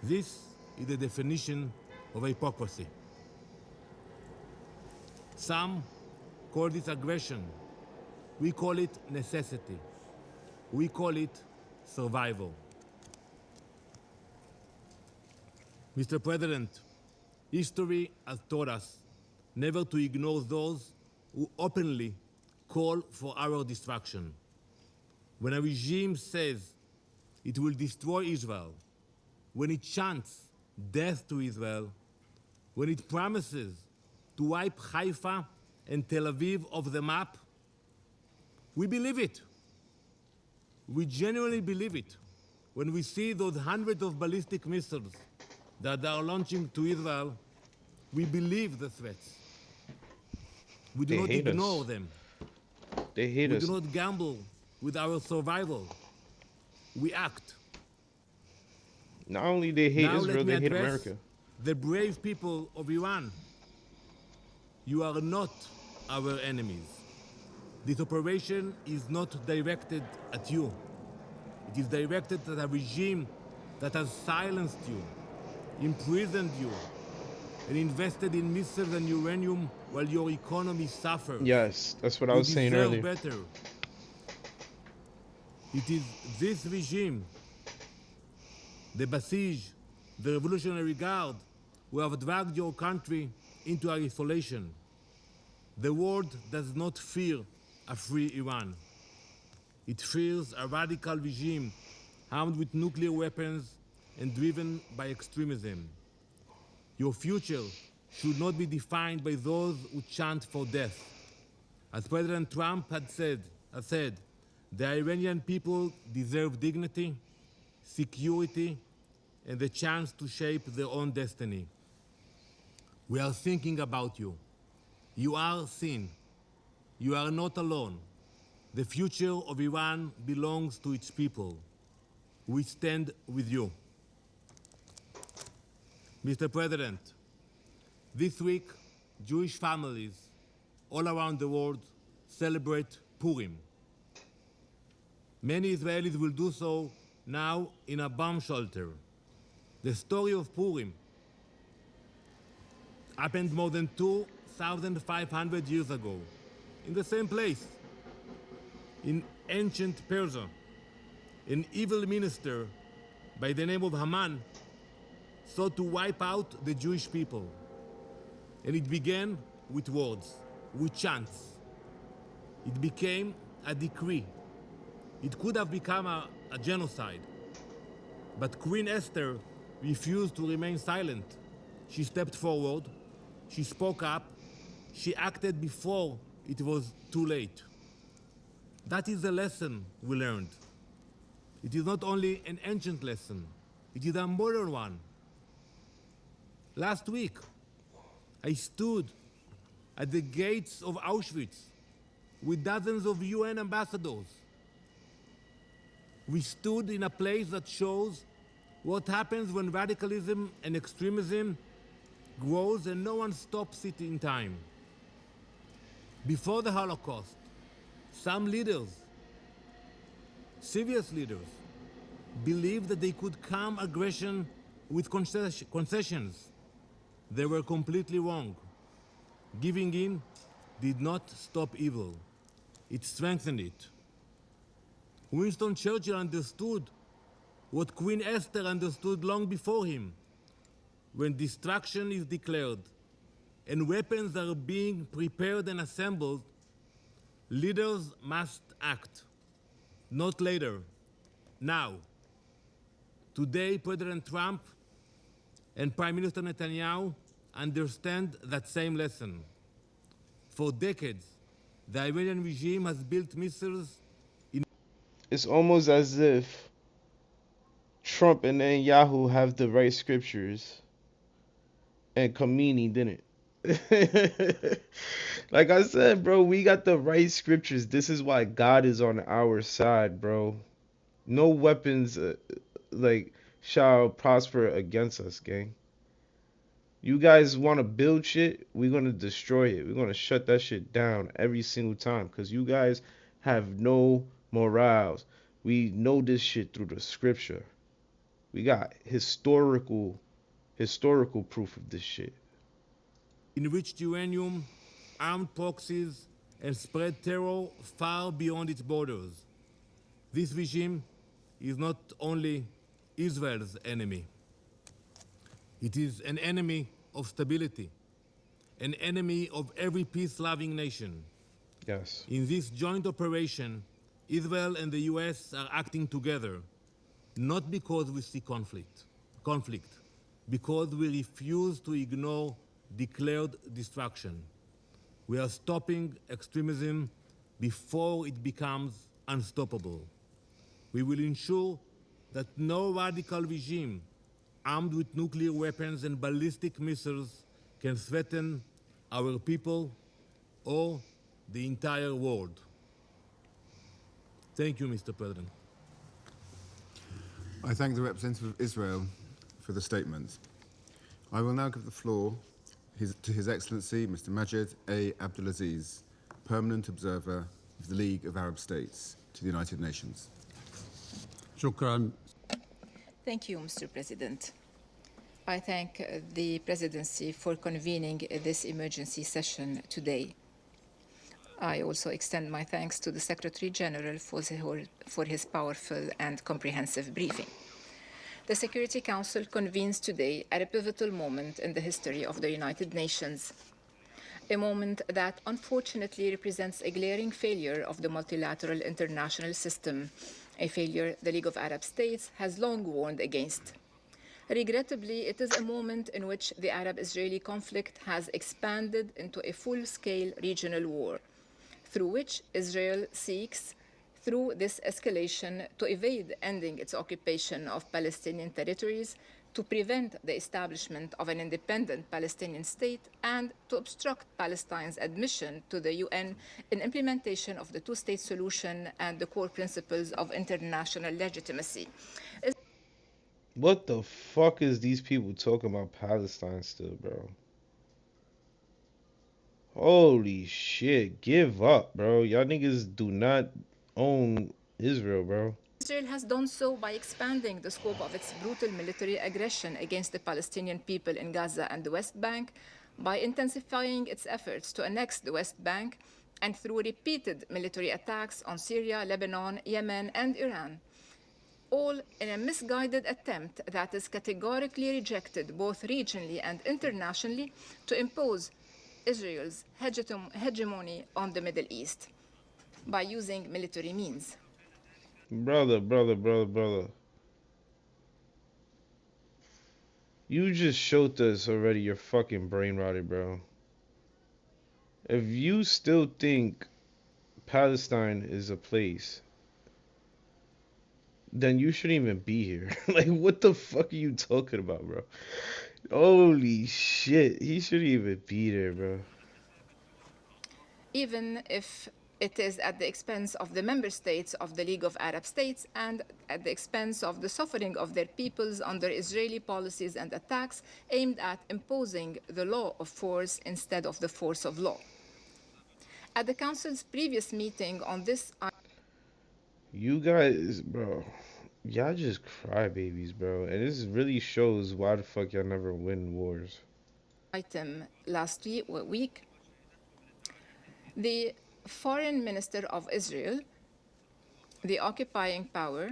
This is the definition of hypocrisy. Some call this aggression. We call it necessity. We call it survival. Mr. President, history has taught us never to ignore those who openly call for our destruction. When a regime says it will destroy Israel, when it chants death to Israel, when it promises to wipe Haifa and Tel Aviv off the map, we believe it. We genuinely believe it when we see those hundreds of ballistic missiles that they are launching to Israel. We believe the threats. We do They not hate ignore us. them. They hate We do us. not gamble with our survival. We act. Not only they hate Now let Israel, me they hate address America. the brave people of Iran. You are not our enemies. This operation is not directed at you. It is directed at a regime that has silenced you, imprisoned you, and invested in missiles and uranium while your economy suffers. Yes, that's what I You was saying deserve earlier. better. It is this regime, the Basij, the Revolutionary Guard, who have dragged your country into isolation. The world does not fear a free Iran. It fears a radical regime armed with nuclear weapons and driven by extremism. Your future should not be defined by those who chant for death. As President Trump has said, the Iranian people deserve dignity, security, and the chance to shape their own destiny. We are thinking about you. You are seen. You are not alone. The future of Iran belongs to its people. We stand with you. Mr. President, this week, Jewish families all around the world celebrate Purim. Many Israelis will do so now in a bomb shelter. The story of Purim happened more than 2,500 years ago, in the same place, in ancient Persia. An evil minister by the name of Haman sought to wipe out the Jewish people. And it began with words, with chants. It became a decree. It could have become a genocide. But Queen Esther refused to remain silent. She stepped forward, she spoke up, she acted before it was too late. That is the lesson we learned. It is not only an ancient lesson, it is a modern one. Last week, I stood at the gates of Auschwitz with dozens of UN ambassadors. We stood in a place that shows what happens when radicalism and extremism grows and no one stops it in time. Before the Holocaust, some leaders, serious leaders, believed that they could calm aggression with concessions. They were completely wrong. Giving in did not stop evil, it strengthened it. Winston Churchill understood what Queen Esther understood long before him. When destruction is declared and weapons are being prepared and assembled, leaders must act, not later, now. Today, President Trump and Prime Minister Netanyahu understand that same lesson. For decades, the Iranian regime has built missiles in. It's almost as if Trump and Netanyahu have the right scriptures and Khomeini didn't. Like I said, bro, we got the right scriptures. This is why God is on our side, bro. No weapons like shall prosper against us, gang. You guys want to build shit, we're going to destroy it. We're going to shut that shit down every single time cuz you guys have no morals. We know this shit through the scripture. We got historical proof of this shit. Enriched uranium, armed proxies, and spread terror far beyond its borders. This regime is not only Israel's enemy, it is an enemy of stability, an enemy of every peace loving nation. Yes. In this joint operation, Israel and the US are acting together, not because we see conflict, because we refuse to ignore declared destruction. We are stopping extremism before it becomes unstoppable. We will ensure that no radical regime armed with nuclear weapons and ballistic missiles can threaten our people or the entire world. Thank you, Mr. President. I thank the representative of Israel for the statement. I will now give the floor to His Excellency Mr. Majed A. Abdulaziz, Permanent Observer of the League of Arab States to the United Nations. شكرا. Thank you, Mr. President. I thank the Presidency for convening this emergency session today. I also extend my thanks to the Secretary General for his powerful and comprehensive briefing. The Security Council convenes today at a pivotal moment in the history of the United Nations, a moment that unfortunately represents a glaring failure of the multilateral international system, a failure the League of Arab States has long warned against. Regrettably, it is a moment in which the Arab-Israeli conflict has expanded into a full-scale regional war, through which Israel seeks, through this escalation, to evade ending its occupation of Palestinian territories, to prevent the establishment of an independent Palestinian state, and to obstruct Palestine's admission to the UN in implementation of the two-state solution and the core principles of international legitimacy. What the fuck is these people talking about Palestine still, bro? Holy shit, give up, bro. Y'all niggas do not own Israel, bro. Israel has done so by expanding the scope of its brutal military aggression against the Palestinian people in Gaza and the West Bank, by intensifying its efforts to annex the West Bank, and through repeated military attacks on Syria, Lebanon, Yemen, and Iran, all in a misguided attempt that is categorically rejected both regionally and internationally to impose Israel's hegemony on the Middle East by using military means. Brother. You just showed us already you're fucking brain rotted, bro. If you still think Palestine is a place, then you shouldn't even be here. Like, what the fuck are you talking about, bro? Holy shit. He shouldn't even be there, bro. Even if it is at the expense of the member states of the League of Arab States and at the expense of the suffering of their peoples under Israeli policies and attacks aimed at imposing the law of force instead of the force of law. At the Council's previous meeting on this, You guys, bro, y'all just crybabies, bro. And this really shows why the fuck y'all never win wars. item last week, the Foreign Minister of Israel, the occupying power,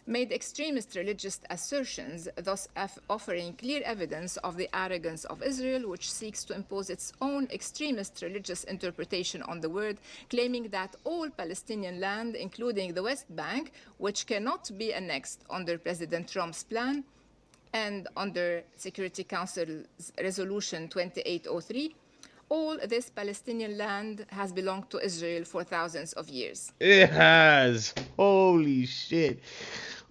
made extremist religious assertions, thus offering clear evidence of the arrogance of Israel, which seeks to impose its own extremist religious interpretation on the word, claiming that all Palestinian land, including the West Bank, which cannot be annexed under President Trump's plan and under Security Council's Resolution 2803, all this Palestinian land has belonged to Israel for thousands of years. It has. Holy shit.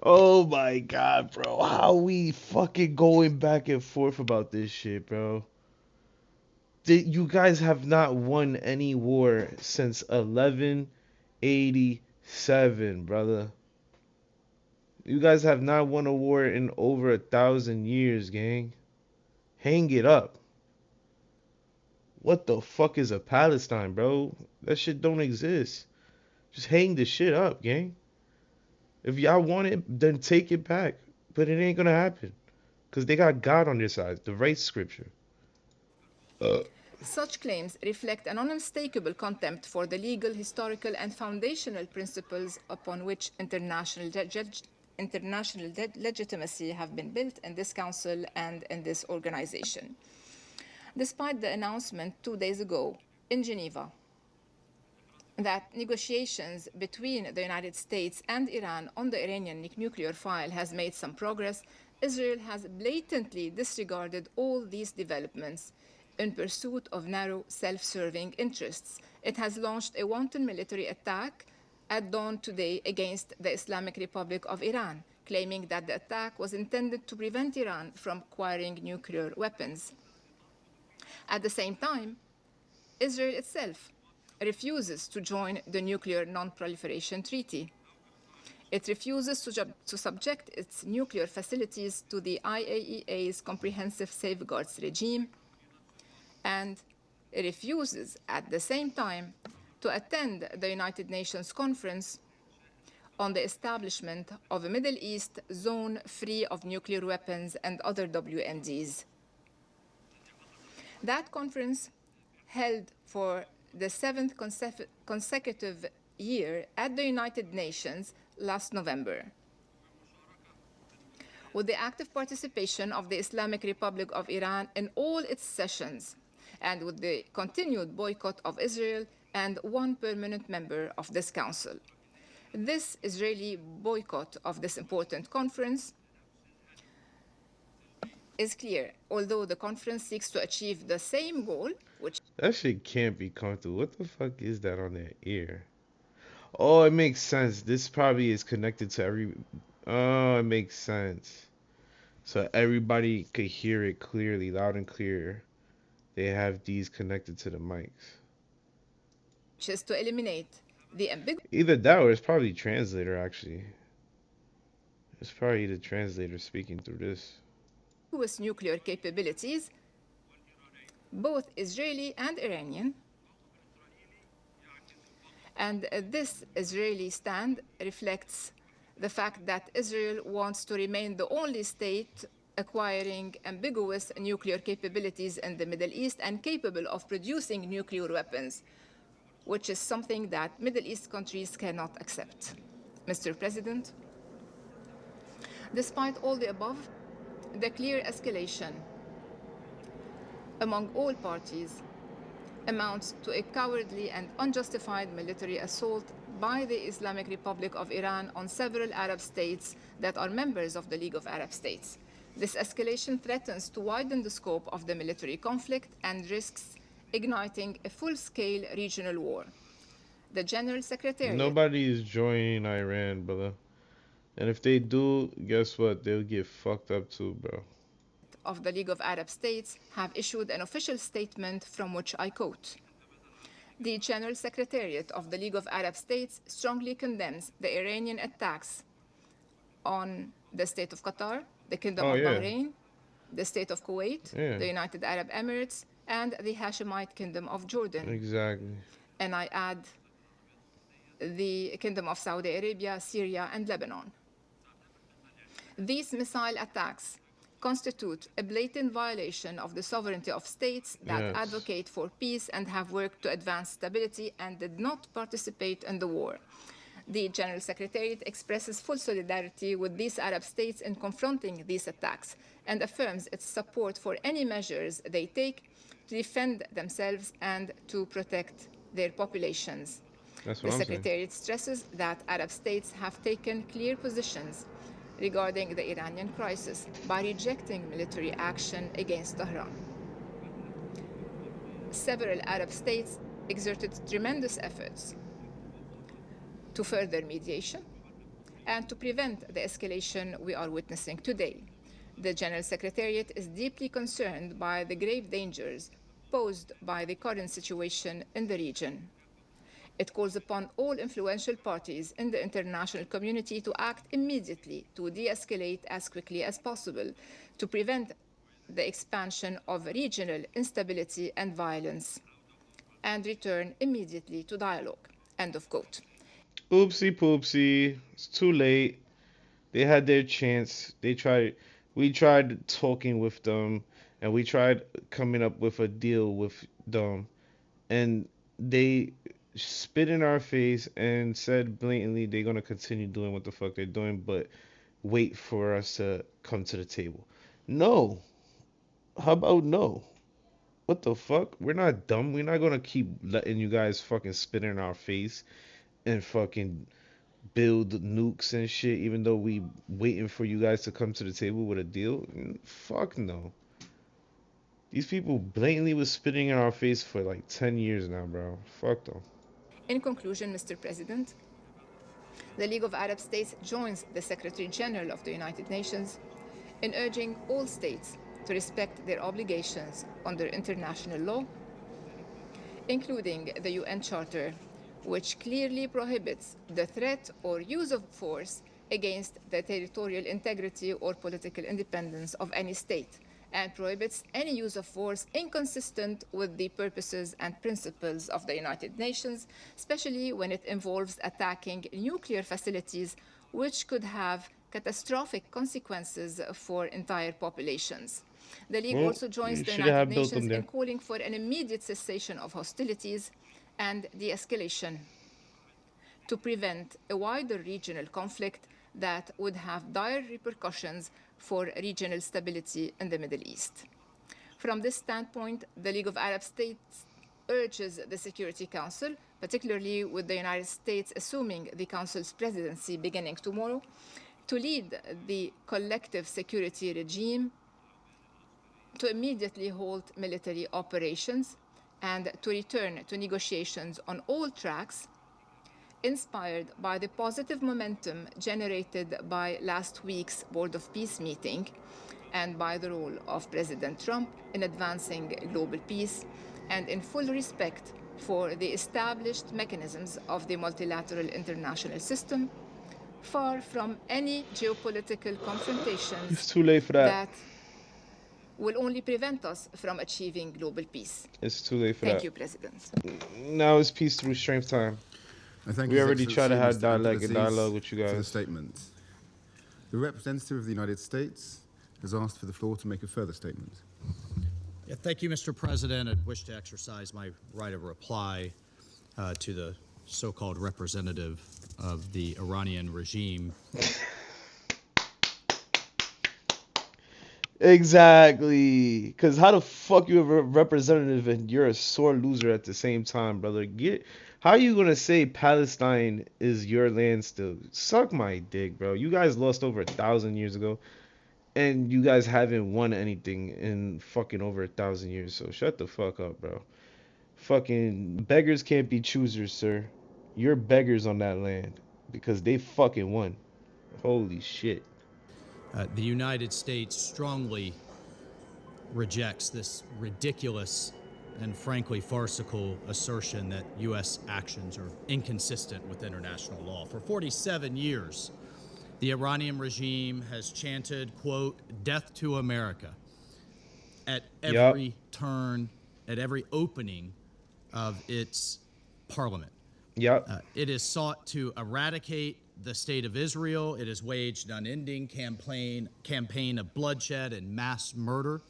Oh my god, bro. How we fucking going back and forth about this shit, bro? You guys have not won any war since 1187, brother. You guys have not won a war in over 1,000 years, gang. Hang it up. What the fuck is a Palestine, bro? That shit don't exist. Just hang the shit up, gang. If y'all want it, then take it back. But it ain't gonna happen. Because they got God on their side, the right scripture. Such claims reflect an unmistakable contempt for the legal, historical, and foundational principles upon which international legitimacy have been built in this Council and in this organization. Despite the announcement 2 days ago in Geneva that negotiations between the United States and Iran on the Iranian nuclear file has made some progress, Israel has blatantly disregarded all these developments in pursuit of narrow, self-serving interests. It has launched a wanton military attack at dawn today against the Islamic Republic of Iran, claiming that the attack was intended to prevent Iran from acquiring nuclear weapons. At the same time, Israel itself refuses to join the Nuclear Non-Proliferation Treaty. It refuses to subject its nuclear facilities to the IAEA's comprehensive safeguards regime, and it refuses at the same time to attend the United Nations Conference on the establishment of a Middle East zone free of nuclear weapons and other WMDs. That conference, held for the seventh consecutive year at the United Nations last November, with the active participation of the Islamic Republic of Iran in all its sessions, and with the continued boycott of Israel and one permanent member of this council. This Israeli boycott of this important conference is clear, although the conference seeks to achieve the same goal, which That shit can't be comfortable. What the fuck is that on their ear? Oh, it makes sense. This probably is connected to every. Oh, it makes sense. So everybody could hear it clearly, loud and clear. They have these connected to the mics. is to eliminate the Either that or it's probably translator actually. It's probably the translator speaking through this. ambiguous nuclear capabilities, both Israeli and Iranian. And this Israeli stand reflects the fact that Israel wants to remain the only state acquiring ambiguous nuclear capabilities in the Middle East and capable of producing nuclear weapons, which is something that Middle East countries cannot accept. Mr. President, despite all the above, the clear escalation among all parties amounts to a cowardly and unjustified military assault by the Islamic Republic of Iran on several Arab states that are members of the League of Arab States. This escalation threatens to widen the scope of the military conflict and risks igniting a full-scale regional war. The General Secretariat Nobody is joining Iran, brother. And if they do, guess what? They'll get fucked up too, bro. of the League of Arab States have issued an official statement from which I quote: "The General Secretariat of the League of Arab States strongly condemns the Iranian attacks on the State of Qatar, the Kingdom Oh, of yeah. Bahrain, the State of Kuwait, Yeah. the United Arab Emirates, and the Hashemite Kingdom of Jordan." Exactly. And I add the Kingdom of Saudi Arabia, Syria, and Lebanon. These missile attacks constitute a blatant violation of the sovereignty of states that Yes. advocate for peace and have worked to advance stability and did not participate in the war. The General Secretariat expresses full solidarity with these Arab states in confronting these attacks and affirms its support for any measures they take to defend themselves and to protect their populations. That's The what I'm saying. Secretariat stresses that Arab states have taken clear positions regarding the Iranian crisis by rejecting military action against Tehran. Several Arab states exerted tremendous efforts to further mediation and to prevent the escalation we are witnessing today. The General Secretariat is deeply concerned by the grave dangers posed by the current situation in the region. It calls upon all influential parties in the international community to act immediately to de-escalate as quickly as possible, to prevent the expansion of regional instability and violence, and return immediately to dialogue. End of quote. Oopsie poopsie. It's too late. They had their chance. We tried talking with them, and we tried coming up with a deal with them, and they spit in our face and said blatantly they're gonna continue doing what the fuck they're doing, but wait for us to come to the table. No. How about no? What the fuck? We're not dumb. We're not gonna keep letting you guys fucking spit in our face and fucking build nukes and shit, even though we waiting for you guys to come to the table with a deal. Fuck no. These people blatantly was spitting in our face for like 10 years now, bro. Fuck them. In conclusion, Mr. President, the League of Arab States joins the Secretary General of the United Nations in urging all states to respect their obligations under international law, including the UN Charter, which clearly prohibits the threat or use of force against the territorial integrity or political independence of any state, and prohibits any use of force inconsistent with the purposes and principles of the United Nations, especially when it involves attacking nuclear facilities, which could have catastrophic consequences for entire populations. The League Well, also joins you the should United have built them Nations in there. calling for an immediate cessation of hostilities and de-escalation to prevent a wider regional conflict that would have dire repercussions for regional stability in the Middle East. From this standpoint, the League of Arab States urges the Security Council, particularly with the United States assuming the Council's presidency beginning tomorrow, to lead the collective security regime, to immediately halt military operations, and to return to negotiations on all tracks, inspired by the positive momentum generated by last week's Board of Peace meeting and by the role of President Trump in advancing global peace, and in full respect for the established mechanisms of the multilateral international system, far from any geopolitical confrontations It's too late for that. that will only prevent us from achieving global peace. It's too late for Thank that. you, President. Now it's peace through strength time. I thank We His already tried to Excellency, have Mr. dialogue Abdulaziz, with you for the guys. statement. The representative of the United States has asked for the floor to make a further statement. Yeah, thank you, Mr. President. I wish to exercise my right of reply to the so-called representative of the Iranian regime. Exactly. Because how the fuck you a representative and you're a sore loser at the same time, brother? How are you going to say Palestine is your land still? Suck my dick, bro. You guys lost over 1,000 years ago, and you guys haven't won anything in fucking over 1,000 years. So shut the fuck up, bro. Fucking beggars can't be choosers, sir. You're beggars on that land because they fucking won. Holy shit. The United States strongly rejects this ridiculous and frankly farcical assertion that U.S. actions are inconsistent with international law. For 47 years, the Iranian regime has chanted, quote, "death to America," at every turn, at every opening of its parliament. Yep. It has sought to eradicate the state of Israel. It has waged an unending campaign of bloodshed and mass murder.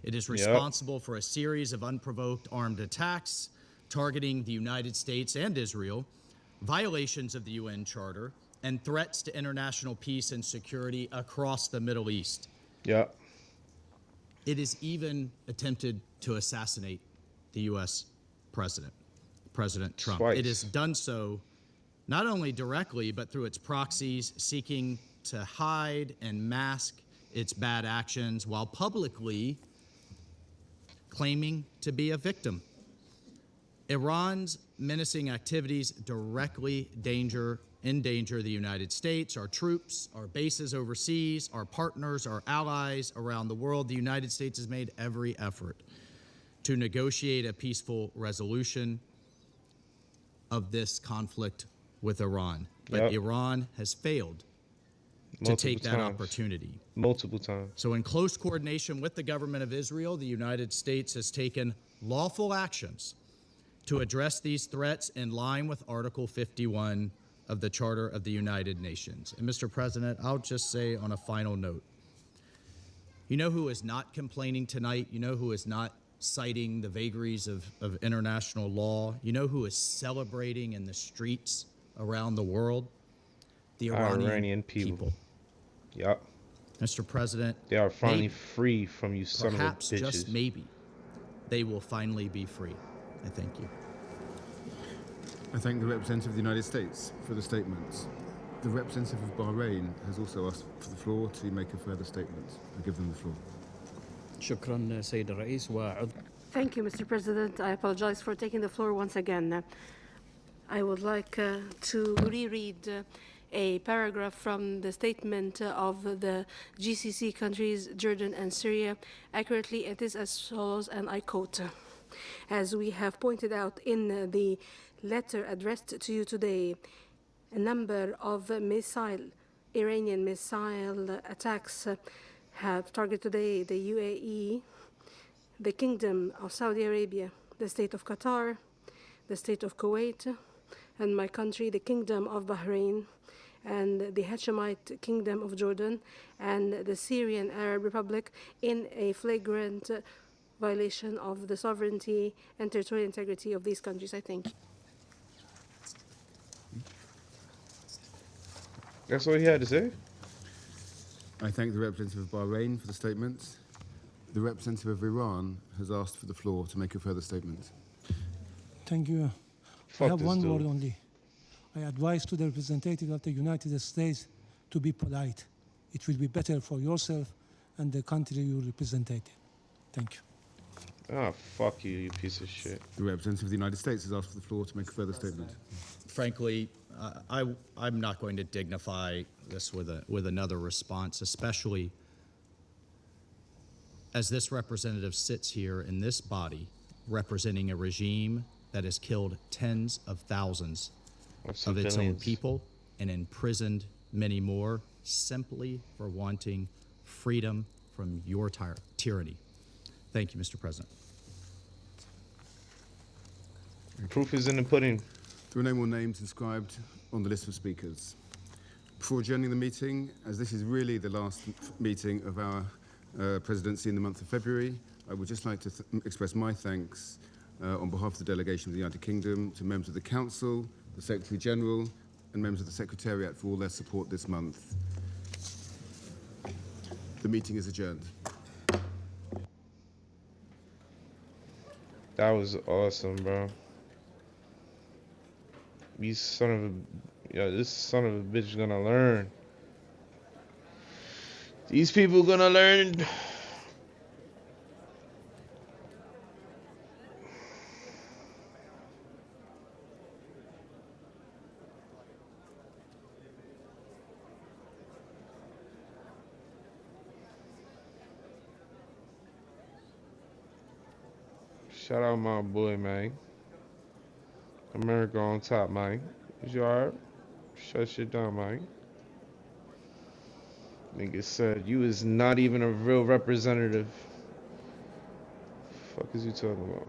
It is responsible for a series of unprovoked armed attacks targeting the United States and Israel, violations of the UN Charter, and threats to international peace and security across the Middle East. Yep. It has even attempted to assassinate the U.S. president, President Trump. Twice. It has done so not only directly, but through its proxies, seeking to hide and mask its bad actions while publicly claiming to be a victim. Iran's menacing activities directly endanger the United States, our troops, our bases overseas, our partners, our allies around the world. The United States has made every effort to negotiate a peaceful resolution of this conflict with Iran. But Iran has failed to take that opportunity. Multiple times. So in close coordination with the government of Israel, the United States has taken lawful actions to address these threats in line with Article 51 of the Charter of the United Nations. And Mr. President, I'll just say on a final note, you know who is not complaining tonight? You know who is not citing the vagaries of international law? You know who is celebrating in the streets around the world? The Iranian people. Yup. Mr. President, They are finally maybe, free from you son of a perhaps bitches. just maybe, they will finally be free. I thank you. I thank the representative of the United States for the statements. The representative of Bahrain has also asked for the floor to make a further statement. I give them the floor. شكرا سيد الرئيس وعضو. Thank you, Mr. President. I apologize for taking the floor once again. I would like to reread a paragraph from the statement of the GCC countries, Jordan and Syria. Accurately, it is as follows, and I quote, "As we have pointed out in the letter addressed to you today, a number of Iranian missile attacks have targeted today the UAE, the Kingdom of Saudi Arabia, the State of Qatar, the State of Kuwait, and my country, the Kingdom of Bahrain, and the Hashemite Kingdom of Jordan, and the Syrian Arab Republic in a flagrant violation of the sovereignty and territorial integrity of these countries." I thank you. That's all he had to say? I thank the representative of Bahrain for the statement. The representative of Iran has asked for the floor to make a further statement. Thank you. Fuck I have this one dude. word only. I advise to the representative of the United States to be polite. It will be better for yourself and the country you represented. Thank you. Ah, fuck you, you piece of shit. The representative of the United States has asked for the floor to make a further statement. Frankly, I'm not going to dignify this with another response, especially as this representative sits here in this body representing a regime that has killed tens of thousands of its own people and imprisoned many more simply for wanting freedom from your tyranny. Thank you, Mr. President. Proof is in the pudding. There are no more names inscribed on the list of speakers. Before adjourning the meeting, as this is really the last meeting of our presidency in the month of February, I would just like to express my thanks on behalf of the delegation of the United Kingdom to members of the Council, the Secretary General, and members of the Secretariat for all their support this month. The meeting is adjourned. That was awesome, bro. This son of a bitch gonna learn. These people gonna learn. Shout out my boy, man. America on top, man. Is you alright? Shut shit down, man. Nigga said you is not even a real representative. Fuck is you talking about?